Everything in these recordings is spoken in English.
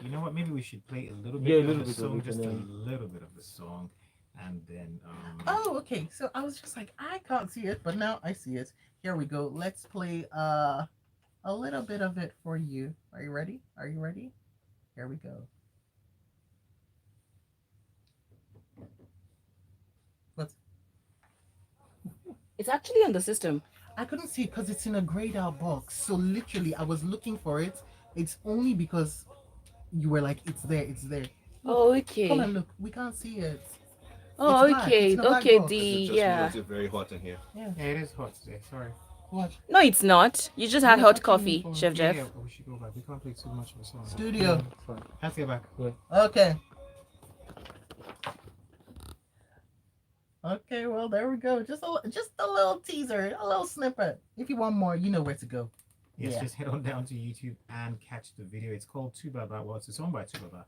you know what? Maybe we should play a little Yeah, a bit of little the bit of song, it, and just a then little bit of the song, and then Oh, okay. So I was just like, I can't see it, but now I see it. Here we go. Let's play a little bit of it for you. Are you ready? Are you ready? Here we go. What's It's actually on the system. I couldn't see it because it's in a grayed out box. So literally, I was looking for it. It's only because you were like, it's there, it's there. Look, Oh, come okay. and look. We can't see it. It's Oh, black. It's okay. in a black Okay, the Is box. it just me or yeah. is it very hot in here? Yeah. yeah, it is hot today. Sorry. What? No, it's not. You just had Yeah, hot that's what I mean coffee, for Chef Yeah, Jeff. yeah, we should go back. We can't play too much of a song. Studio. it's fine. Let's get back. Yeah. Okay. Okay, well there we go. Just a little teaser, a little snippet. If you want more, you know where to go. Yes, Yeah. just head on down to YouTube and catch the video. It's called Tubaba. Well, it's a song by Tubaba.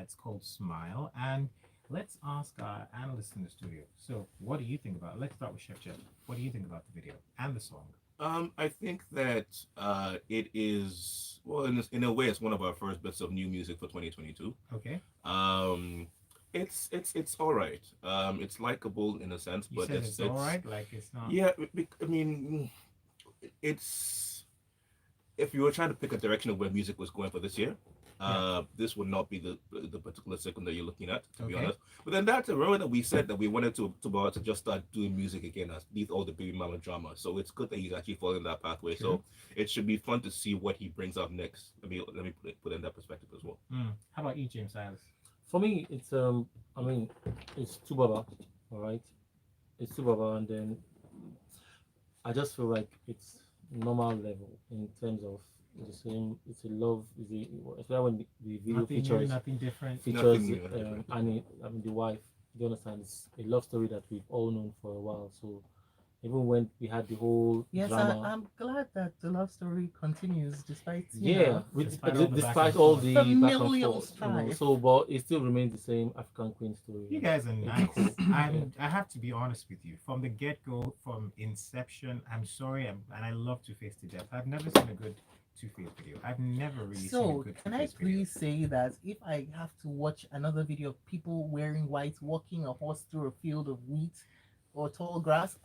It's called Smile. And let's ask our analyst in the studio. So, what do you think about it? Let's start with Chef Jeff. What do you think about the video and the song? I think that it is, well, in a way, it's one of our first bits of new music for 2022. Okay. It's all right. It's likable in a sense, You but said it's all right. Like it's not. Yeah, I mean, it's if you were trying to pick a direction of where music was going for this year, this would not be the particular segment that you're looking at, to be Okay. honest. But then remember that we said that we wanted to just start doing music again as these all the baby mama drama. So it's good that he's actually following that pathway. True. So it should be fun to see what he brings up next. Let me put it in that perspective as well. How about you, James Silas? For me, it's I mean, it's Tubaba, all right. It's Tubaba, and then I just feel like it's normal level in terms of the same. It's a love. Especially when the video Nothing new, features nothing different. features Nothing new, nothing different. Annie. I mean, the wife. Do you understand? It's a love story that we've all known for a while. So even when we had the whole Yes, drama, I'm glad that the love story continues despite yeah, Despite all the back despite and all forth. the back and Familial forth, you know, strife. so but it still remains the same African Queen story. You guys are nice. cool. I have to be honest with you. From the get go, from inception, I'm sorry, and I love Two Face to death. I've never seen a good Two Face video. I've never really seen a So, good can I Two-Face video. please say that if I have to watch another video of people wearing white walking a horse through a field of wheat or tall grass,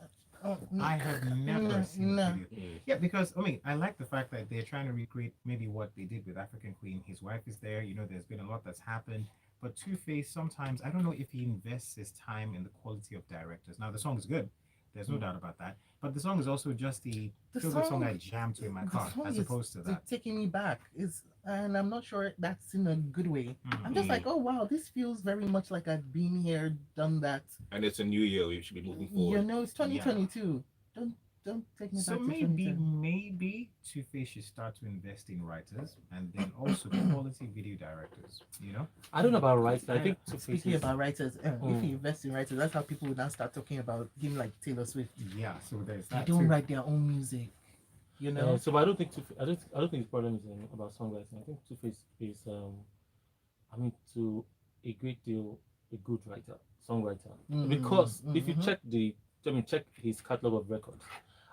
I have never seen no. a video. Yeah, because I mean, I like the fact that they're trying to recreate maybe what they did with African Queen. His wife is there. You know, there's been a lot that's happened. But Two Face, sometimes I don't know if he invests his time in the quality of directors. Now the song is good. There's no doubt about that. But the song is also just the feel good song I jammed to in my the car, song as is opposed to that. taking me back and I'm not sure that's in a good way. I'm just Mhm. like, oh wow, this feels very much like I've been here, done that. And it's a new year. We should be moving You forward. know, it's 2022. Don't take me So back to maybe 2010. maybe Two Face should start to invest in writers and then also quality video directors. You know, I don't know about rights. I think Two Speaking Faces. about writers, if you invest in writers, that's how people would now start talking about him like Taylor Swift. yeah. So there's They that don't too. write their own music, you know. So, but I don't think I don't think the problem is about songwriting. I think Two Face is I mean, to a great deal a good writer, songwriter. Because if you check his catalog of records,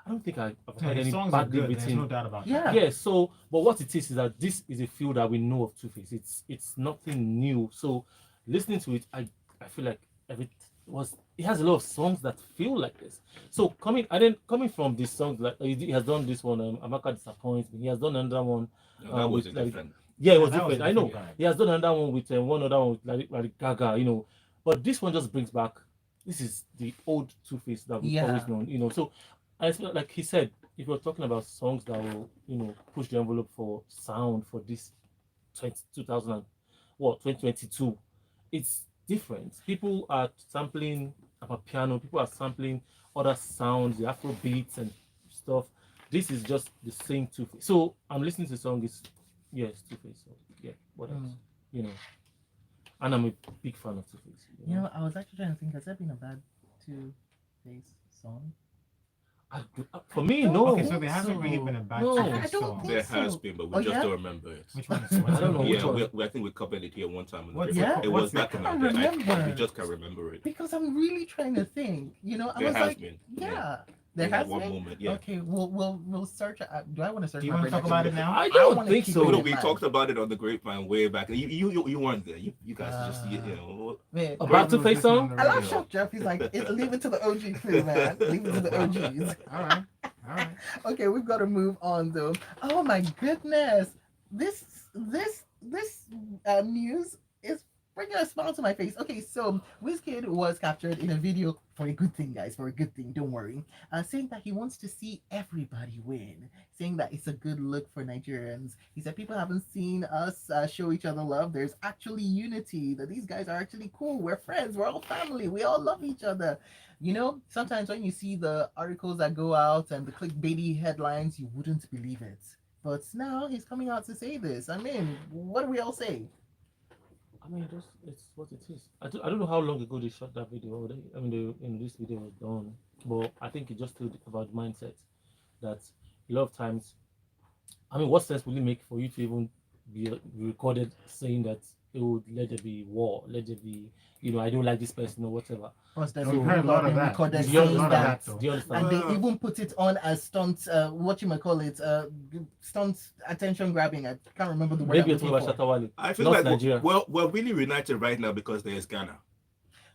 I don't think I've Yeah, heard his any songs are badly good. There's no written. doubt about Yeah. that. Yeah. So, but what it is that this is a field that we know of Two Face. It's nothing new. So, listening to it, I feel like it has a lot of songs that feel like this. So coming from these songs, like he has done this one, Amaka Disappoints Me. He has done another one. That was with, different. Yeah, it was that was different. a I know. different vibe. He has done another one with one other one with like Gaga, you know. But this one just brings back. This is the old Two Face that we've Yeah. always known, you know. So I feel like he said, if you're talking about songs that will, you know, push the envelope for sound for this 2000 and 2022, it's different. People are sampling a piano. People are sampling other sounds, the Afro beats and stuff. This is just the same Two Face. So I'm listening to the song. It's Two Face. So yeah, what else? You know, and I'm a big fan of Two Face. You know, I was actually trying to think, has there been a bad Two Face song? For me, don't no. Okay, so think there hasn't really so. been a bad No. Two I Face don't song. think There so. has been, but we Oh, just yeah? don't remember it. Which one? I don't know. Which Yeah, one? I think we covered it here one time. What's Yeah? It what's was back it? in I our don't day. remember. We just can't remember it. Because I'm really trying to think. You know, I There was has like, been. yeah. There in that has one been? moment. Yeah. Okay, we'll search. Do I want to search? Do you my want to brain talk about actually? it now? I I don't wanna think keep so. it You know, in we mind. talked about it on the grapevine way back. You weren't there. You guys just you Uh, know. Man, About to face listening on song? the I love radio. Chef Jeff. He's like, leave it to the OG crew, man. Leave it to the OGs. All right. All right. Okay, we've got to move on though. Oh my goodness, this news is bringing a smile to my face. Okay, so Wizkid was captured in a video for a good thing, guys, for a good thing. Don't worry. Saying that he wants to see everybody win, saying that it's a good look for Nigerians. He said people haven't seen us show each other love. There's actually unity. That these guys are actually cool. We're friends. We're all family. We all love each other. You know, sometimes when you see the articles that go out and the clickbaity headlines, you wouldn't believe it. But now he's coming out to say this. I mean, what do we all say? I mean, it's what it is. I don't know how long ago they shot that video. This video was done, but I think it just told about mindset that a lot of times. I mean, what sense will it make for you to even be recorded saying that it would let there be war, let there be, I don't like this person or whatever. Plus, there's So a we've heard a lot lot of been that. recorded Do you saying understand? that. though. Do you understand? And they even put it on as stunt, what you might call it, stunt attention grabbing. I can't remember the word Maybe I'm you're talking looking about for. Shatawale, I feel not like Nigeria. we're really united right now because there's Ghana.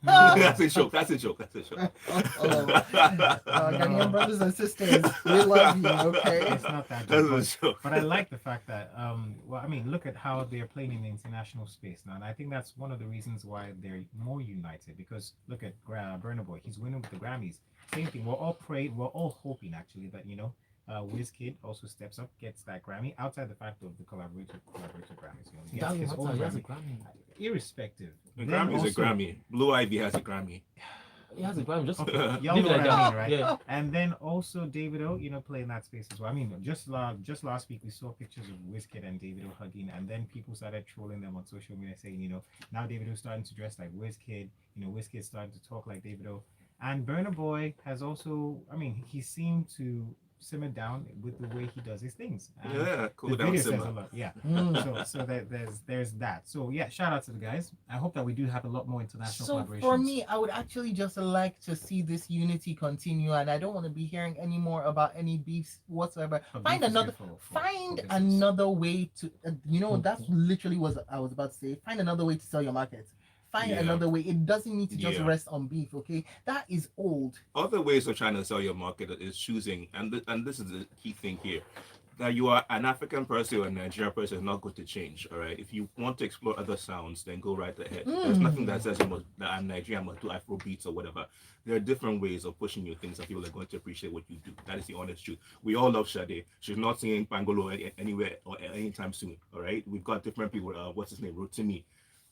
Ah! That's a joke. That's a joke. That's a joke. Ghanaian brothers and sisters, we love you, okay? It's not that That's joke, a but, joke. but I like the fact that well, I mean, look at how they're playing in the international space now, and I think that's one of the reasons why they're more united. Because look at Burna Boy, he's winning with the Grammys. Same thing. We're all praying, we're all hoping actually that Wizkid also steps up, gets that Grammy. Outside the fact of the collaborator Grammys, he It gets doesn't his matter. own He has a Grammy. Grammy. Irrespective, A then Grammy is a also- Grammy. Blue Ivy has a Grammy. He has a Grammy. Just Okay, y'all leave know it what like I that. mean, right? Yeah. And then also Davido, play in that space as well. I mean, just last week we saw pictures of Wizkid and Davido hugging, and then people started trolling them on social media saying, now Davido's starting to dress like Wizkid, Wizkid's starting to talk like Davido. And Burna Boy has also, I mean, he seemed to simmer down with the way he does his things. And Yeah, cool the down, video says a Simba. lot. Yeah. Mm. So there's that. So yeah, shout out to the guys. I hope that we do have a lot more international So collaborations. for me, I would actually just like to see this unity continue, and I don't want to be hearing any more about any beefs whatsoever. But Find beef is another, good for find business. another way to, that's literally what I was about to say. Find another way to sell your market. Find Yeah. another way. It doesn't need to just Yeah. rest on beef. Okay, that is old. Other ways of trying to sell your market is choosing, and this is the key thing here, that you are an African person or a Nigerian person is not going to change. All right, if you want to explore other sounds, then go right ahead. There's nothing that says that I'm Nigerian, I must do Afro beats or whatever. There are different ways of pushing your things that people are going to appreciate what you do. That is the honest truth. We all love Sade. She's not singing Pangolo anywhere or anytime soon. All right, we've got different people. What's his name? Rotimi.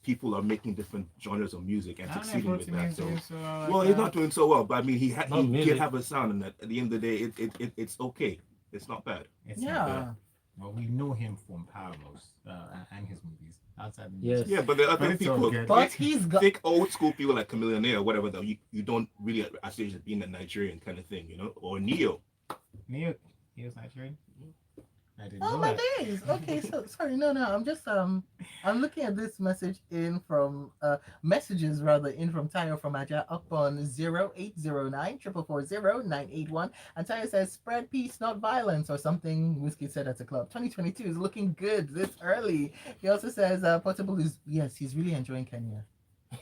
People are making different genres of music and I don't know if succeeding with that. Rotimi is So, doing so like well, he's that. not doing so well, but I mean, he Not did music. have a sound, and at the end of the day, it's okay. It's not bad. It's not Yeah. bad. Well, we know him from Paramount and his movies outside the Yes. music. Yeah, but there are But other it's all people. good. But he's got. Think old school people like Chameleonaire or whatever that you don't really associate as being a Nigerian kind of thing, or Neo. Neo, he was Nigerian. I didn't Oh know my that. days. Okay, so sorry, no, I'm just I'm looking at this message in from messages rather in from Tayo from Aja up on 0809 440 981. And Tayo says spread peace, not violence, or something Whiskey said at the club. 2022 is looking good this early. He also says Portable is he's really enjoying Kenya.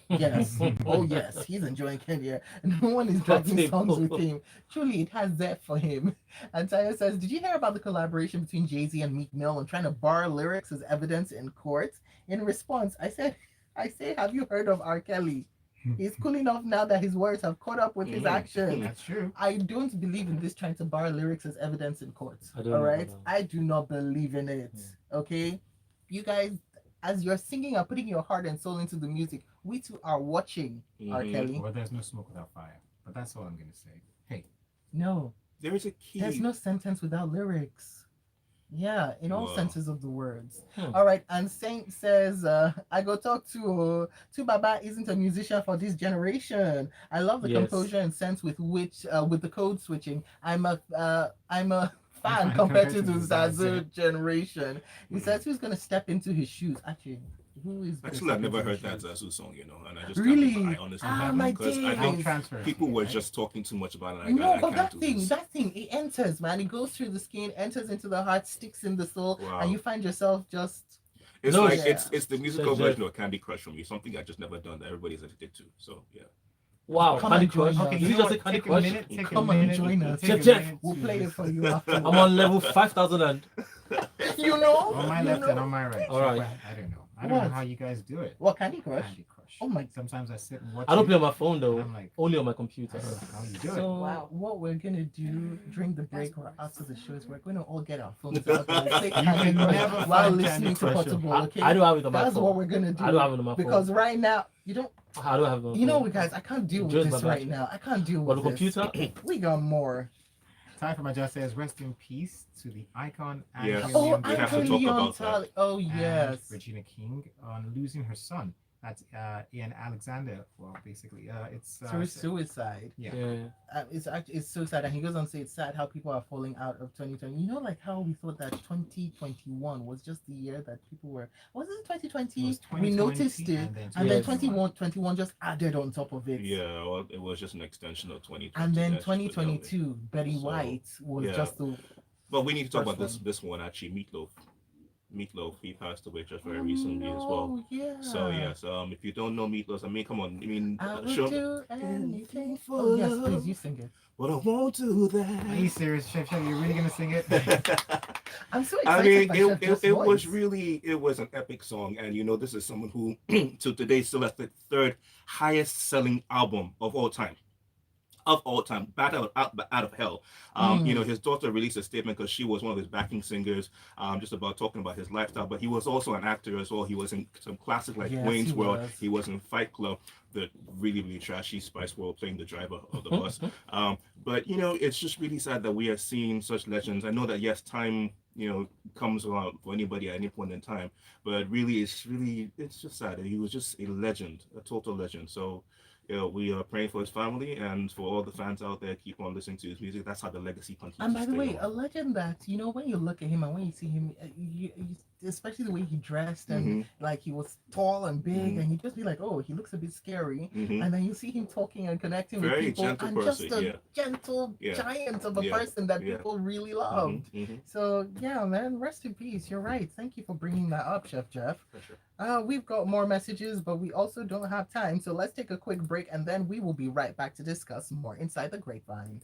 Yes. Oh yes, he's enjoying Kenya. No one is dragging songs with him. Truly, it has that for him. And Tayo says, did you hear about the collaboration between Jay-Z and Meek Mill and trying to borrow lyrics as evidence in court? In response, I say, have you heard of R. Kelly? He's cool enough now that his words have caught up with his actions. That's true. I don't believe in this trying to borrow lyrics as evidence in court. I don't All know, right? no. I do not believe in it. Okay? You guys, as you're singing and putting your heart and soul into the music, we too are watching R. Mhm. Kelly. Well, there's no smoke without fire. But that's all I'm gonna say. Hey, No, There is a key. there's no sentence without lyrics. Yeah, in all Wow. senses of the words. Hmm. All right, and Saint says, I go talk to Baba isn't a musician for this generation. I love the Yes. composure and sense with which, with the code switching. I'm a fan fan compared to the Zazu. Zazu generation. He says, who's gonna step into his shoes? Actually, Who is Actually, I this never person heard that shoes? Zazu song, you know, and I just Really? can't, I honestly Ah, haven't my because I days. think transfer. people were just talking too much about it. No, I but can't that do thing, this. that thing, it enters, man. It goes through the skin, enters into the heart, sticks in the soul, Wow. and you find yourself just. It's No, like yeah. it's the musical Jeff. version of Candy Crush for me, something I just never done that everybody's addicted to. So yeah. Wow, Come Candy and join Crush. us. Okay, Did you you know just say what? Candy Take a Crush? minute. Take Come a and minute. join us. Take a Jeff, minute We'll to play it listen. for you after. I'm on level 5,000 and You know? On my You left know? and on my right. All right. I don't know. I don't know What? how you guys do it. What, Candy Crush? Candy Crush. Oh my. Sometimes I sit and watch. I don't it, play on my phone and though. I'm like, Only on my I computer. don't know how you do it. So Wow. what we're gonna do during the break or after the show is we're gonna all get our phones out and play can Candy Crush never while find listening Candy to Crush. Portable. Okay, I don't have it on my that's phone. what we're gonna do. I don't have it on my phone. Because right now you don't. I don't have it on my You know, phone. guys, I can't deal with Just this my right battery. now. I can't deal But with the this. computer? We got more. Time for my just says rest in peace to the icon Yes. Andrea Oh, Leon we have to Uncle talk Leon about that. Talley. Oh and yes. Regina King on losing her son. That's Ian Alexander. Well, basically, it's Through suicide. yeah. It's actually it's so sad, and he goes on to say it's sad how people are falling out of 2020. You know, like how we thought that 2021 was just the year that people were. Was it 2020? It was We 2020 noticed it, and then and then 2021. 2021 just added on top of it. Yeah, well, it was just an extension of 2020. And then let's put it that way. 2022, Betty So, White was yeah. just the. But we need to talk First about this one actually. Meatloaf, he passed away just very recently as well. Oh yeah. So yes, if you don't know Meatloaf, I mean, come on, I mean, I would show, do anything for. Oh yes, please, you sing it. but I won't do Are you that. serious, Chef? You're really gonna sing it? I'm so I excited. mean, by Chef Jeff's it was voice. really, it was an epic song, and you know, this is someone who to today still has the third highest selling album of all time. Bat out of hell. You know, his daughter released a statement because she was one of his backing singers, just about talking about his lifestyle. But he was also an actor as well. He was in some classic like Yes, Wayne's he World. was. He was in Fight Club, the really trashy Spice World, playing the driver of the bus. But you know, it's just really sad that we are seeing such legends. I know that yes, time, you know, comes around for anybody at any point in time, but really it's just sad. He was just a legend, a total legend. So you know, we are praying for his family and for all the fans out there. Keep on listening to his music. That's how the legacy continues. And by to the stay way, on. a legend that, you know, when you look at him and when you see him, especially the way he dressed and like he was tall and big, and you just be like, oh, he looks a bit scary. Mhm. And then you see him talking and connecting Very with people, gentle and person, just a yeah. gentle Yeah. giant of a Yeah. person that Yeah. people really loved. So yeah, man, rest in peace. You're right. Thank you for bringing that up, Chef Jeff. For sure. We've got more messages, but we also don't have time. So let's take a quick break, and then we will be right back to discuss more Inside the Grapevine.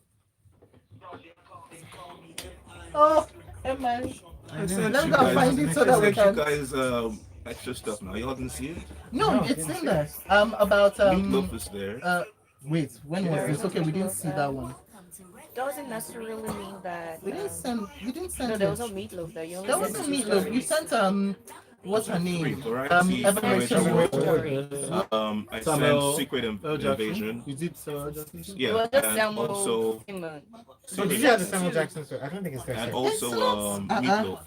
Oh, am I? I Let sent me you go guys- find it so I that we sent can- you guys extra stuff now. Y'all didn't see it? No, No, it's didn't in see there. About Meatloaf is there. wait, when was this? Okay, we didn't see that one. Doesn't necessarily mean that. We didn't send. You didn't send. No, there it. was no meatloaf there. You only There sent wasn't two meatloaf. You stories. sent what's her Three, name? variety, Evan Rachel Rachel Wood. Wood. I Samuel sent Secret Jackson. Invasion. You did Samuel Jackson? It Yeah, was just and Samuel also Simon. So did you have the Samuel Jackson story? I don't think it's there. and sir. also It's not- Meatloaf.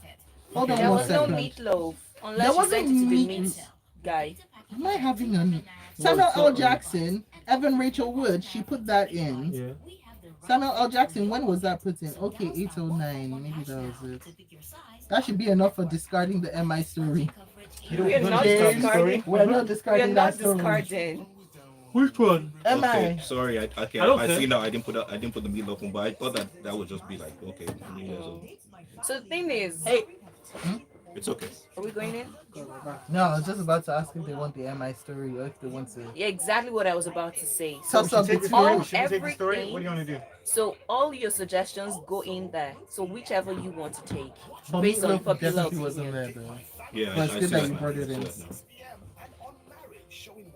Hold on There one was no second. meatloaf There unless you wasn't sent it to the meat- meat guy. Am I having a Samuel L. Jackson, Evan Rachel Wood? She put that in. Yeah. Samuel L. Jackson, when was that put in? Okay, 809. Maybe that was it. That should be enough for discarding the MI story. You don't- We are you don't not discard the discarding. story? We're not We are discarding not that story. discarding. Which one? MI. Okay, sorry, I I don't I care. see now. I didn't put the meatloaf one, but I thought that would just be like okay. So the thing is, Hey. It's okay. are we going in? No, I was just about to ask if they want the MI story or if they want to. Yeah, exactly what I was about to say. So, Should we take the between- story? all- Should we take the story? everything- What do you want to do? So all your suggestions go in there. So whichever you want to take, But based on Meatloaf popular definitely wasn't opinion. there though. Yeah, But it's I good see that that you now. brought it I see in. that now.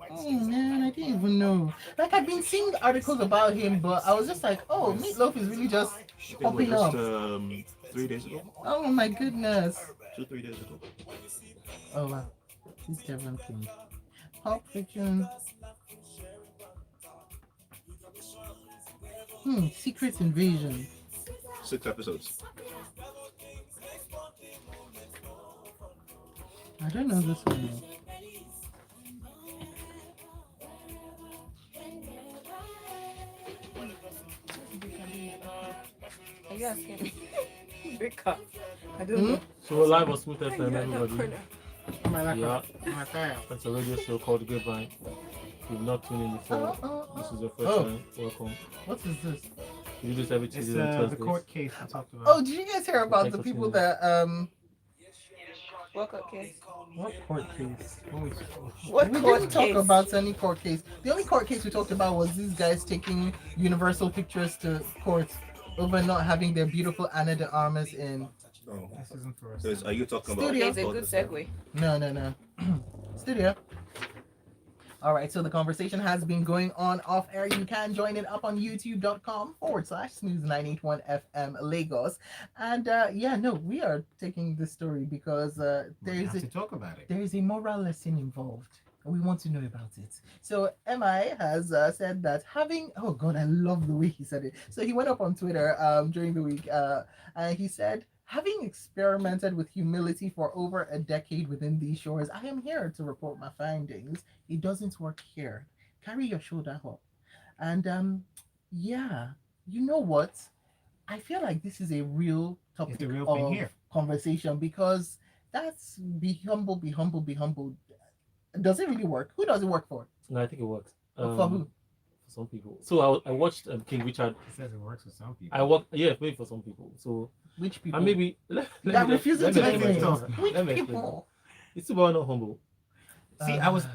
Oh man, I didn't even know. Like I've been seeing articles about him, but I was just like, oh, Meatloaf is really just It was popping just up. 3 days ago, Oh my goodness. 2-3 days ago. Oh wow. This Devon King. Pulp Fiction. Secret Invasion. 6 episodes. I don't know this one. Are you asking me? Break up. I don't Hmm? know. So we're live on Smooth FM, everybody. Yeah, it's a radio show called Goodbye. If you've not tuned in before, this is your first time. Welcome. What is this? We do this every It's Tuesday and the Thursdays. court case we talked about. Oh, did you guys hear about Thanks the for people tuning in. that What court case? what court case? What We court didn't talk case? about any court case. The only court case we talked about was these guys taking Universal Pictures to court over not having their beautiful Anna de Armas in. Oh. This isn't for us. Are you talking about? Studio. Okay, it's a good segue. No. Studio. All right, so the conversation has been going on off air. You can join it up on youtube.com/smooth981 FM Lagos. And we are taking this story because We have to talk about it. there is a moral lesson involved. And we want to know about it. So MI has said that oh God, I love the way he said it. So he went up on Twitter during the week and he said, having experimented with humility for over a decade within these shores, I am here to report my findings. It doesn't work here. Carry your shoulder up. And you know what? I feel like this is a real topic It's the real of thing here. conversation because that's be humble, be humble, be humble. Does it really work? Who does it work for? No, I think it works. For who? For some people. So I watched King Richard. It says it works for some people. Maybe for some people. So Which people? and maybe That refusing to let let me me explain. Which Let me explain. people? It's about not humble.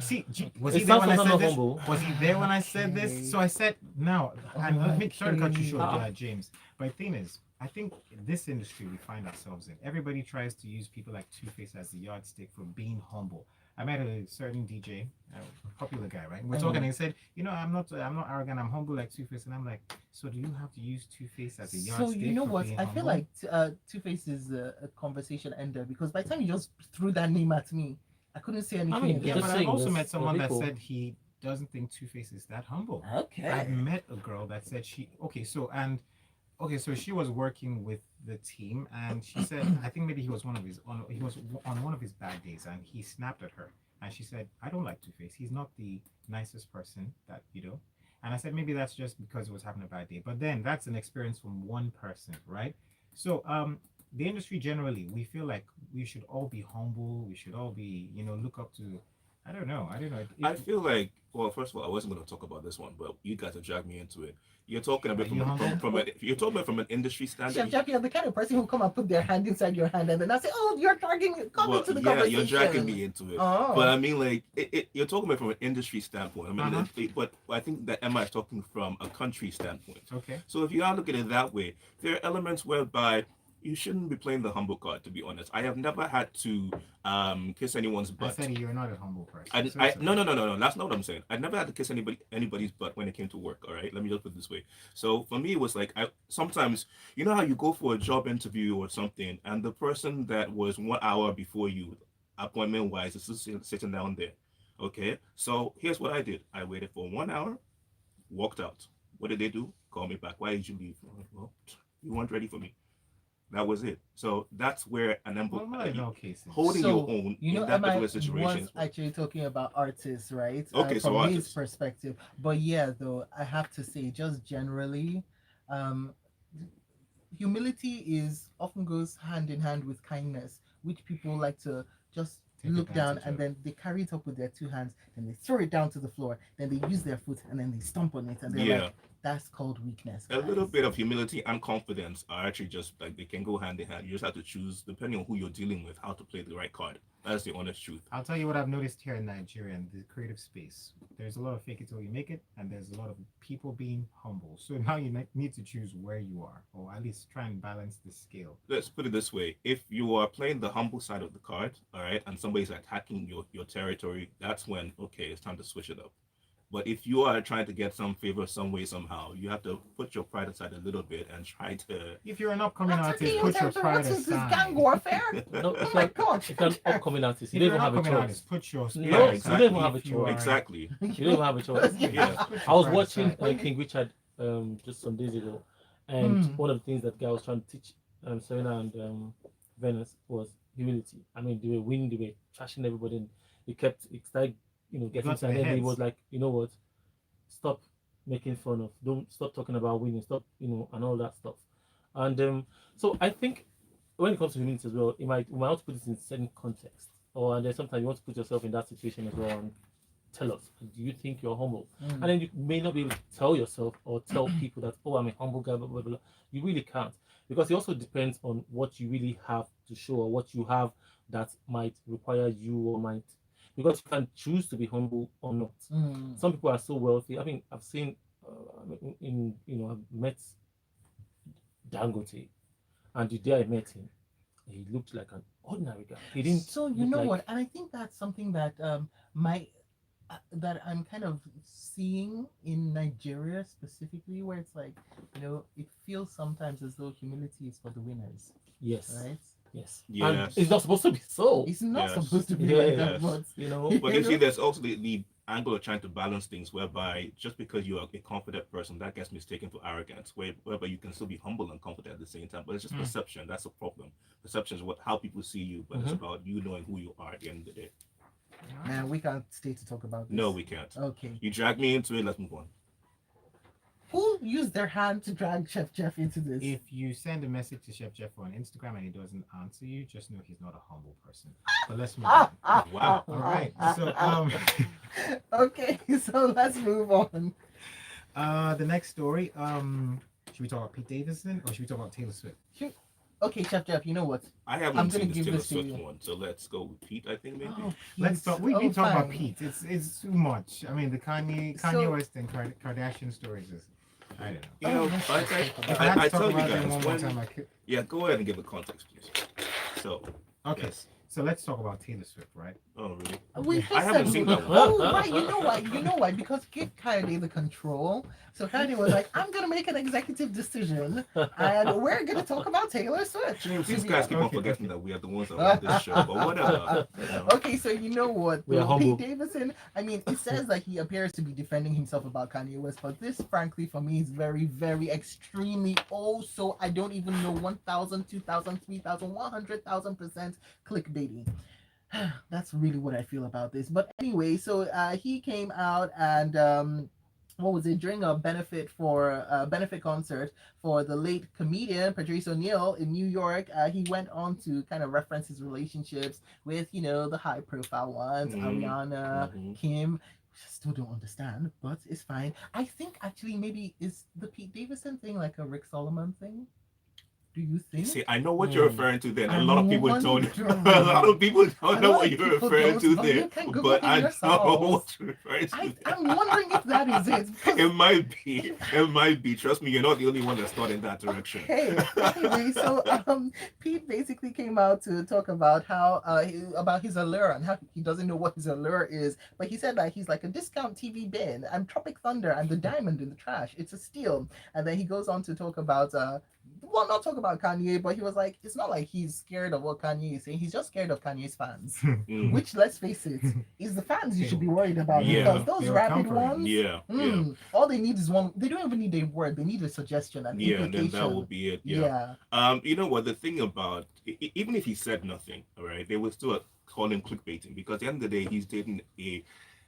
See, was It he there sounds when I not said this? humble. Was he there when I said this? So I said now, and let me sorry to cut you short, Ah. James. But the thing is, I think in this industry we find ourselves in, everybody tries to use people like Two-Face as the yardstick for being humble. I met a certain DJ, a popular guy, right? We're talking, and he said, I'm not arrogant. I'm humble like Two-Face, and I'm like, so do you have to use Two-Face as a So yardstick? you know for what? being I feel humble? like Two-Face is a conversation ender because by the time you just threw that name at me, I couldn't say anything. mean, again. Yeah, just but I've saying, also there's met someone that people- said he doesn't think Two-Face is that humble. Okay. I've met a girl that said so she was working with the team and she said I think maybe he was on one of his bad days and he snapped at her and she said, I don't like Two-Face. He's not the nicest person that And I said maybe that's just because he was having a bad day. But then that's an experience from one person, right? So the industry generally, we feel like we should all be humble, we should all be, look up to I don't know. I feel like, well, first of all, I wasn't going to talk about this one, but you guys have dragged me into it. You're talking about you're talking about from an industry Chef standard. Jack, you're the kind of person who come and put their hand inside your hand and then I say, oh, you're dragging me. Come Well, into the yeah, conversation. you're dragging me into it. Oh. But I mean, like, you're talking about from an industry standpoint. I mean, Uh-huh. but I think that Emma is talking from a country standpoint. Okay. So if you are looking at it that way, there are elements whereby you shouldn't be playing the humble card, to be honest. I have never had to kiss anyone's I butt. said you're not a humble person. No. That's not what I'm saying. I never had to kiss anybody's butt when it came to work. All right, let me just put it this way. So for me, it was like sometimes you know how you go for a job interview or something, and the person that was 1 hour before you, appointment wise, is just sitting down there. Okay, so here's what I did. I waited for 1 hour, walked out. What did they do? Call me back. Why did you leave? Well, you weren't ready for me. That was it. So that's where holding your own you know, in that Emma particular situation. was actually talking about artists, right? Okay, so from his artists. perspective. But yeah, though, I have to say, just generally, humility often goes hand in hand with kindness, which people like to just Take look down advantage and of. then they carry it up with their two hands, then they throw it down to the floor, then they use their foot and then they stomp on it, and they're Yeah. like, that's called weakness. A little guys." bit of humility and confidence are actually just like they can go hand in hand. You just have to choose, depending on who you're dealing with, how to play the right card. That's the honest truth. I'll tell you what I've noticed here in Nigeria in the creative space. There's a lot of fake it till you make it, and there's a lot of people being humble. So now you need to choose where you are, or at least try and balance the scale. Let's put it this way: if you are playing the humble side of the card, all right, and somebody's attacking your territory, that's when it's time to switch it up. But if you are trying to get some favor some way somehow, you have to put your pride aside a little bit and try to. If you're an upcoming That's artist, okay, put your what's pride this gang aside. warfare? No, Oh my God. if you're an upcoming artist, you If don't you're even an have a upcoming choice. artist, put your No, Yeah, you don't exactly. even have a If you are- choice. Exactly. You don't even have a choice. Yeah. Put your I was pride watching aside. King Richard just some days ago, and Hmm. one of the things that guy was trying to teach Serena and Venice was humility. I mean, they were winning, they were trashing everybody, and it started, getting got to to, and their then he heads. was like, you know what, stop making fun of, don't stop talking about winning, stop, and all that stuff. And so I think when it comes to humility as well, we might also put this in certain context. or and then sometimes you want to put yourself in that situation as well and tell us, do you think you're humble? Mm. And then you may not be able to tell yourself or tell people that, oh, I'm a humble guy, blah, blah, blah. You really can't. Because it also depends on what you really have to show or what you have that might require you or might. Because you can choose to be humble or not. Mm. Some people are so wealthy. I mean, I've seen, I've met Dangote, and the day I met him, he looked like an ordinary guy. He didn't. So you look know like, what, and I think that's something that my that I'm kind of seeing in Nigeria specifically, where it's like, it feels sometimes as though humility is for the winners, Yes. right? Yes. Yes. And it's not supposed to be so. It's not Yes. supposed to be Yeah, like that, yes. but You know. But you see, there's also the angle of trying to balance things, whereby just because you are a confident person, that gets mistaken for arrogance, whereby you can still be humble and confident at the same time. But it's just perception. That's a problem. Perception is how people see you, but it's about you knowing who you are at the end of the day. man, we can't stay to talk about this. No, we can't. Okay. You drag me into it. Let's move on. Who used their hand to drag Chef Jeff into this? If you send a message to Chef Jeff on Instagram and he doesn't answer you, just know he's not a humble person. But let's move on. Wow. All right. So Okay, so let's move on. the next story. Should we talk about Pete Davidson or should we talk about Taylor Swift? Okay, Chef Jeff, you know what? I I'm haven't gonna seen this give Taylor this to Swift you. one, so let's go with Pete. I think maybe. Oh, Let's talk. We can oh, talk about fine. Pete. It's too much. I mean, the Kanye So- West and Kardashian stories is. I don't know. You know, let's I, talk about If it. I had I to talk tell you about them guys, one more when, time, I could. yeah, go ahead and give the context, please. So, Okay. yes. So let's talk about Taylor Swift, right? Oh, really? We just I haven't said seen we- that one. Oh, right. You know why? You know why? Because give Kayode the control. So Kayode was like, "I'm gonna make an executive decision, and we're gonna talk about Taylor Swift." James, these guys keep on Okay, forgetting that we are the ones that run this show, but whatever. You know. Okay, so you know what? We are Pete humble. Davidson, I mean, it says that he appears to be defending himself about Kanye West, but this, frankly, for me, is very, very extremely, so I don't even know, 1,000, 2,000, 3,000, 100,000% clickbaity. That's really what I feel about this. But anyway, so he came out and what was it, during a benefit concert for the late comedian Patrice O'Neill in New York. He went on to kind of reference his relationships with the high profile ones, Ariana, Kim. Still don't understand, but it's fine. I think actually maybe is the Pete Davidson thing like a Rick Solomon thing? Do you think? See, I know what you're referring to then. A I'm lot of people don't. wondering. A lot of people A don't know lot what of you're people referring don't, to but there. you can Google But it I know yourselves. what you're referring to. I'm wondering if that is it. because- It might be. It might be. Trust me, you're not the only one that's thought in that direction. Okay. Anyway, so Pete basically came out to talk about how about his allure and how he doesn't know what his allure is, but he said that he's like a discount TV bin. I'm Tropic Thunder. I'm the diamond in the trash. It's a steal. And then he goes on to talk about well, not talk about Kanye, but he was like, it's not like he's scared of what Kanye is saying. He's just scared of Kanye's fans. Mm. Which, let's face it, is the fans you should be worried about. Yeah. Because those They'll rapid come for him. ones, Yeah. Yeah. all they need is one. They don't even need a word. They need a suggestion, an Yeah, and then implication. that will be it. Yeah. You know what? The thing about even if he said nothing, all right, they would still call him clickbaiting because at the end of the day, he's dating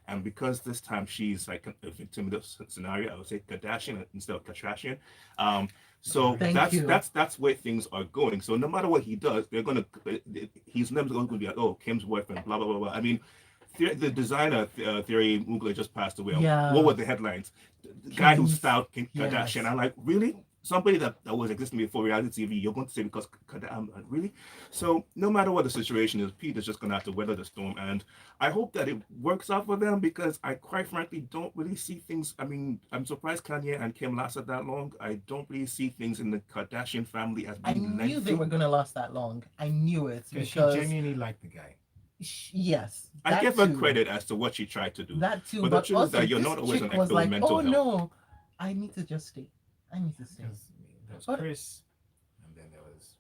and because this time she's like a victim of the scenario, I would say Kardashian instead of Kardashian. So Thank you. that's where things are going. So no matter what he does, they're gonna his name's going to be like, oh, Kim's boyfriend, blah blah blah blah. I mean, the designer Theory Mugler just passed away. Yeah. What were the headlines? The guy who Kim's- styled Kim yes. Kardashian. I'm like, really? Somebody that was existing before reality TV, you're going to say because really? So no matter what the situation is, Pete is just going to have to weather the storm, and I hope that it works out for them because I quite frankly don't really see things. I mean, I'm surprised Kanye and Kim lasted that long. I don't really see things in the Kardashian family as I being knew they lengthy. were gonna last that long. I knew it Because she because genuinely liked the guy. yes, I that give her too. credit as to what she tried to do. That too, But the but truth is also that you're this not always chick an was echo of like, mental oh health. no, I need to just stay. I need to stay. Because there was But- Chris, and then there was,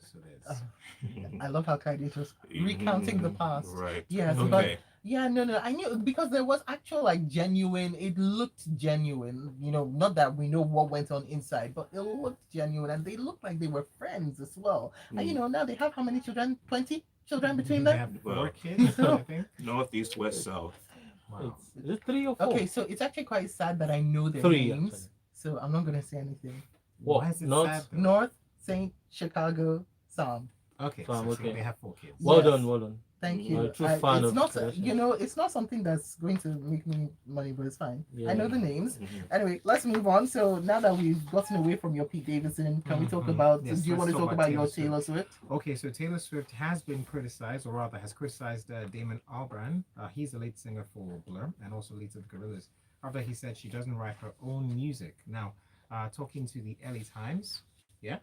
so there's. I love how Kanye was recounting the Mhm. past. Right. Yes, Okay. but yeah, no, I knew because there was actual like genuine. It looked genuine, not that we know what went on inside, but it looked genuine, and they looked like they were friends as well. And now they have how many children? 20 children between They them. have four Well, kids, I think. Northeast, west, south. Wow. Is it 3 or 4? Okay, so it's actually quite sad that I know their 3, names, actually. so I'm not gonna say anything. What? Why is it Not- sad? North, Saint, Chicago, Psalm. Okay, Fam, so okay. they have 4 kids. Well Yes. done, well done. Thank Mhm. you. A true fan It's of not, Kardashian. it's not something that's going to make me money, but it's fine. I know Yeah. the names. Mhm. Anyway, let's move on. So now that we've gotten away from your Pete Davidson, can we talk Mhm. about? Yes, Do you let's want to talk talk about about your Taylor Taylor Swift? Okay, so Taylor Swift has been criticized, or rather has criticized Damon Albarn. He's the lead singer for Blur and also leads of the Gorillaz. After he said she doesn't write her own music. Now, talking to the LA Times, yeah,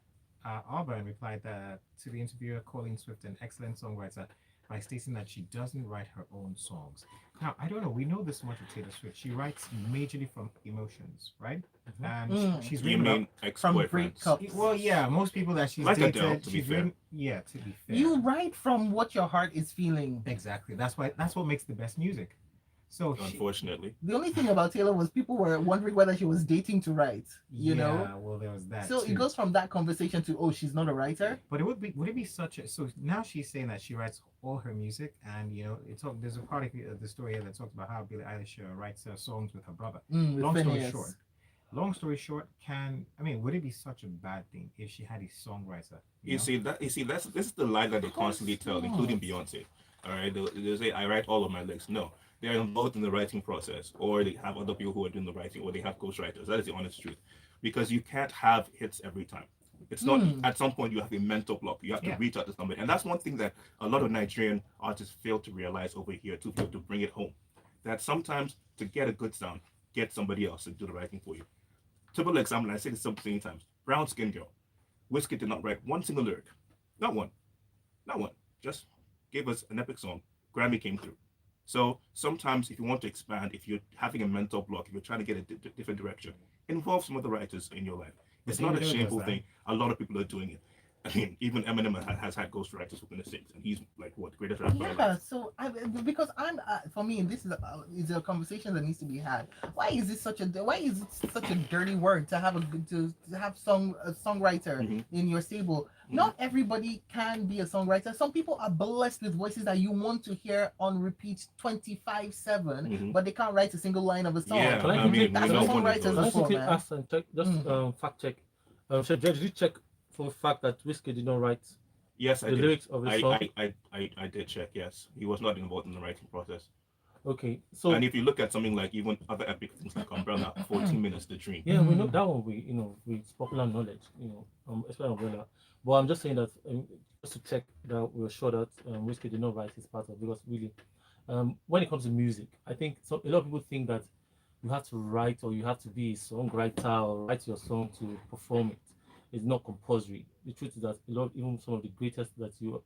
Albarn replied that to the interviewer, calling Swift an excellent songwriter by stating that she doesn't write her own songs. Now, I don't know. We know this much of Taylor Swift. She writes majorly from emotions, right? Mhm. And she's You written about mean From ex-boyfriends? breakups. well, yeah, most people that she's Like dated, Adele, to be she's fair. written. Yeah, to be fair, You write from what your heart is feeling. exactly. That's what makes the best music. So Unfortunately. The only thing about Taylor was people were wondering whether she was dating to write. You know. yeah, well, there was that So too. it goes from that conversation to, oh, she's not a writer. But would it be such a so now she's saying that she writes all her music, and there's a part of the story here that talks about how Billie Eilish writes songs with her brother. With Long story Phineas. short, long story short, would it be such a bad thing if she had a songwriter? You see this is the lie that they constantly tell, including Beyonce. All right, they say I write all of my lyrics. No, they are involved in the writing process, or they have other people who are doing the writing, or they have ghostwriters. That is the honest truth, because you can't have hits every time. It's not. At some point, you have a mental block. You have to Yeah. reach out to somebody, and that's one thing that a lot of Nigerian artists fail to realize over here. To fail to bring it home, that sometimes to get a good sound, get somebody else to do the writing for you. Typical example, I say this so many times. Brown Skin Girl. Whiskey did not write one single lyric. Not one. Not one. Just gave us an epic song. Grammy came through. So sometimes if you want to expand, if you're having a mental block, if you're trying to get a different direction, involve some other writers in your life. It's not a Davido does shameful that. thing. A lot of people are doing it. I mean, even Eminem has had ghostwriters within the six, and he's like what greatest rapper Yeah, alive. so because I'm for me this is a conversation that needs to be had. Why is it such a dirty word to have to have a songwriter Mhm. in your stable? Not everybody can be a songwriter. Some people are blessed with voices that you want to hear on repeat 25/7, Mhm. but they can't write a single line of a song. Yeah, Can I I quickly- mean, That's we what know one of songwriters those. Can I are for, quickly man. ask and check, just fact check? So did you check for a fact that Whiskey did not write Yes, I the did. lyrics of his song? I did check. Yes, he was not involved in the writing process. Okay, so And if you look at something like even other epic things like Umbrella, 14 Minutes, The Dream. yeah, we know that one. It's popular knowledge. Especially Umbrella. But I'm just saying that just to check that we're sure that Whiskey did not write his part of, because really, when it comes to music, I think a lot of people think that you have to write or you have to be a songwriter or write your song to perform it. It's not compulsory. The truth is that even some of the greatest that you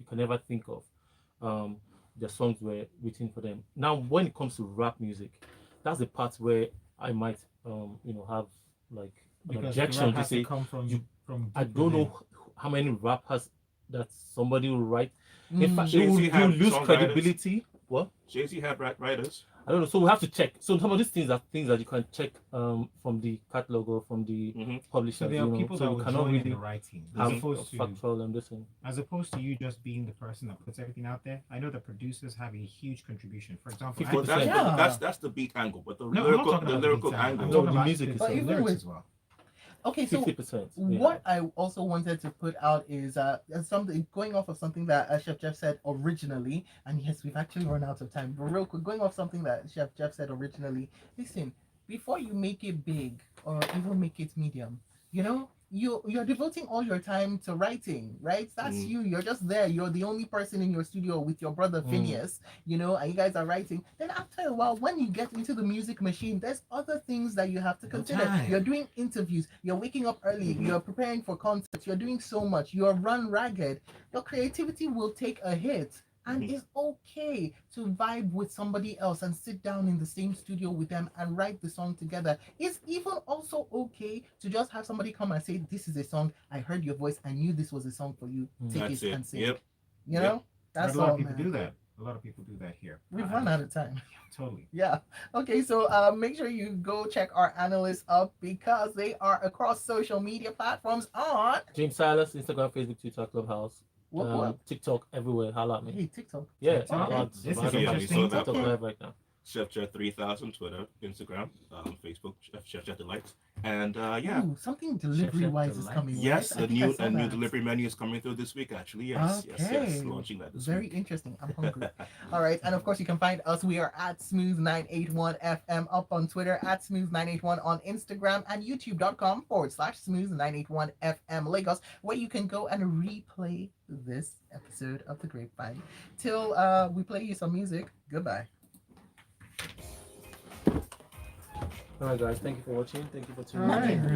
can ever think of, um, their songs were written for them. Now, when it comes to rap music, that's the part where I might, have like an because objection the rap to has say, to come you- from I deep don't within. know how many rappers that somebody will write. In fact, Jay-Z you had lose songwriters. credibility. What? Jay-Z had writers. I don't know. So we have to check. So some of these things are things that you can check from the catalog or from the Mhm. publishers. So there are people so that you will cannot join in really the writing, have factual and this. as opposed to you just being the person that puts everything out there. I know that producers have a huge contribution. For example, Well, 50%. that's the beat angle, but the No, I'm not lyrical talking the about lyrical the beat angle. I'm No, talking the about music the, is But the even lyrics with- as well. Okay, so 50%. what I also wanted to put out is something going off of something that Chef Jeff said originally, and yes, we've actually run out of time. But real quick, going off something that Chef Jeff said originally, listen, before you make it big or even make it medium, you're devoting all your time to writing, right? That's Mm. you. You're just there. You're the only person in your studio with your brother Phineas, and you guys are writing. Then after a while, when you get into the music machine, there's other things that you have to No consider. time. You're doing interviews, you're waking up early, Mhm. you're preparing for concerts, you're doing so much, you're run ragged. Your creativity will take a hit. And Mhm. it's okay to vibe with somebody else and sit down in the same studio with them and write the song together. It's even also okay to just have somebody come and say, "This is a song. I heard your voice. I knew this was a song for you. Take That's it it. and sing." Yep. You Yep. know, But that's a lot all, of people man. do that. A lot of people do that here. We've run out of time. Totally. Yeah. Okay, so make sure you go check our analysts up because they are across social media platforms on James Silas, Instagram, Facebook, Twitter, Clubhouse, what? TikTok, everywhere. Holla at me. Hey, TikTok. Yeah, TikTok. holla at This is Survivor. interesting. TikTok live right now. Chef Chat 3000, Twitter, Instagram, Facebook, Chef Chat Delights. And yeah. Ooh, something delivery wise is Delights. coming. Yes, right? I a think I new saw a new that. delivery menu is coming through this week. Actually, yes, Okay. launching that this Very week. interesting. I'm hungry. All right. And of course, you can find us. We are at Smooth981FM up on Twitter, at Smooth981 on Instagram, and YouTube.com/Smooth981FM Lagos, where you can go and replay this episode of The Grapevine. Till we play you some music. Goodbye. All right, guys. Thank you for watching. Thank you for All tuning in. right.